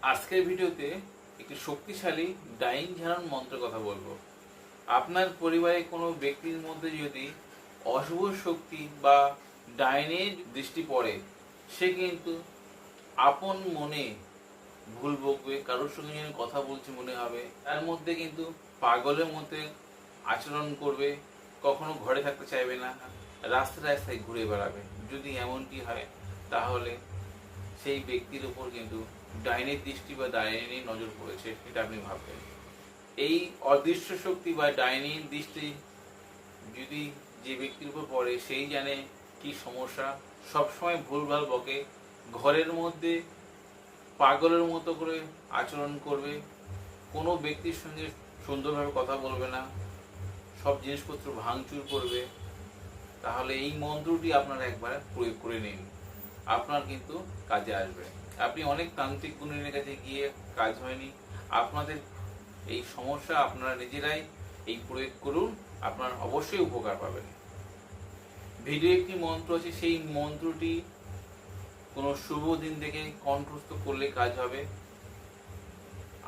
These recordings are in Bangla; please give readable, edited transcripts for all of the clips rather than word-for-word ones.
আজকের ভিডিওতে একটি শক্তিশালী ডাইন ঝাড়ন মন্ত্রের কথা বলবো। আপনার পরিবারে কোনো ব্যক্তির মধ্যে যদি অশুভ শক্তি বা ডাইনের দৃষ্টি পড়ে, সে কিন্তু আপন মনে ভুল বকবে, কারোর সঙ্গে যেন কথা বলছে মনে হবে, তার মধ্যে কিন্তু পাগলের মধ্যে আচরণ করবে, কখনো ঘরে থাকতে চাইবে না, রাস্তায় রাস্তায় ঘুরে বেড়াবে। যদি এমনটি হয় তাহলে সেই ব্যক্তির উপর কিন্তু ডাইনের দৃষ্টি বা ডাইনের নজর পড়েছে, এটা আপনি ভাববেন। এই অদৃশ্য শক্তি বা ডাইনের দৃষ্টি যদি যে ব্যক্তির উপর পড়ে, সেই জানে কি সমস্যা। সবসময় ভুলভাল বকে, ঘরের মধ্যে পাগলের মতো করে আচরণ করবে, কোনো ব্যক্তির সঙ্গে সুন্দরভাবে কথা বলবে না, সব জিনিসপত্র ভাঙচুর করবে। তাহলে এই মন্ত্রটি আপনারা একবার প্রয়োগ করে নিন, আপনার কিন্তু কাজে আসবে। আপনি অনেক তান্ত্রিক গুণীর কাছে গিয়ে কাজ হয়নি, আপনাদের এই সমস্যা আপনারা নিজেরাই এই প্রয়োগ করুন, আপনার অবশ্যই উপকার পাবেন। ভিডিও একটি মন্ত্র আছে, সেই মন্ত্রটি কোনো শুভ দিন থেকে কণ্ঠস্থ করলে কাজ হবে।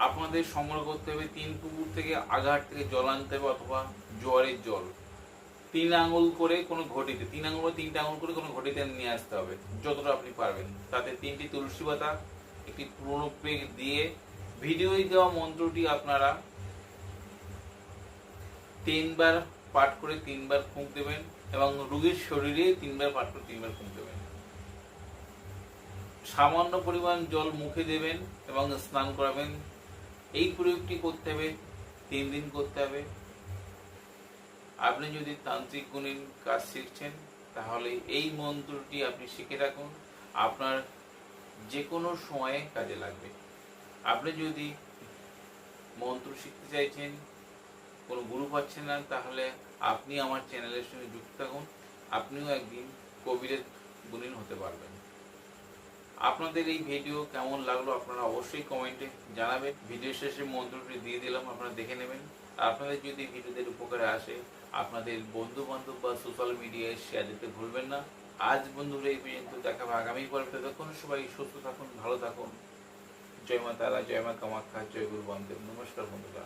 আপনাদের সংগ্রহ করতে হবে 3 পুকুর থেকে, আঘাট থেকে জল আনতে হবে, অথবা জোয়ারের জল 3 আঙুল করে কোনো ঘটিতে, 3 আঙুল বা 3টে আঙুল করে কোনো ঘটিতে নিয়ে আসতে হবে, যতটা আপনি পারবেন। তাতে 3টি তুলসী পাতা, একটি পুরনো পেগ দিয়ে ভিডিওয় দেওয়া মন্ত্রটি আপনারা 3 বার পাঠ করে 3 বার ফুঁক দেবেন, এবং রোগীর শরীরে 3 বার পাঠ করে 3 বার ফুঁক দেবেন। সামান্য পরিমাণ জল মুখে দেবেন এবং স্নান করাবেন। এই প্রয়োগটি করতে হবে, 3 দিন করতে হবে। আপনি যদি তান্ত্রিক গুণের কাজ শিখছেন, তাহলে এই মন্ত্রটি আপনি শিখে রাখুন, আপনার যে কোনো সময়ে কাজে লাগবে। আপনি যদি মন্ত্র শিখতে চাইছেন, কোনো গুরু পাচ্ছেন না, তাহলে আপনি আমার চ্যানেলের সঙ্গে যুক্ত থাকুন, আপনিও একদিন কবিরের গুণীন হতে পারবেন। আপনাদের এই ভিডিও কেমন লাগলো আপনারা অবশ্যই কমেন্টে জানাবেন। ভিডিও শেষে মন্ত্রটি দিয়ে দিলাম, আপনারা দেখে নেবেন। আপনাদের যদি ভিডিওদের উপকারে আসে, আপনাদের বন্ধু বান্ধব বা সোশ্যাল মিডিয়ায় শেয়ার দিতে ভুলবেন না। আজ বন্ধুরা এই পর্যন্ত, দেখা হবে আগামী পর্বে। ততক্ষণ সবাই সুস্থ থাকুন, ভালো থাকুন। জয় মা তারা, জয় মা কামাখ্যা, জয় গুরু বামদেব। নমস্কার বন্ধুরা।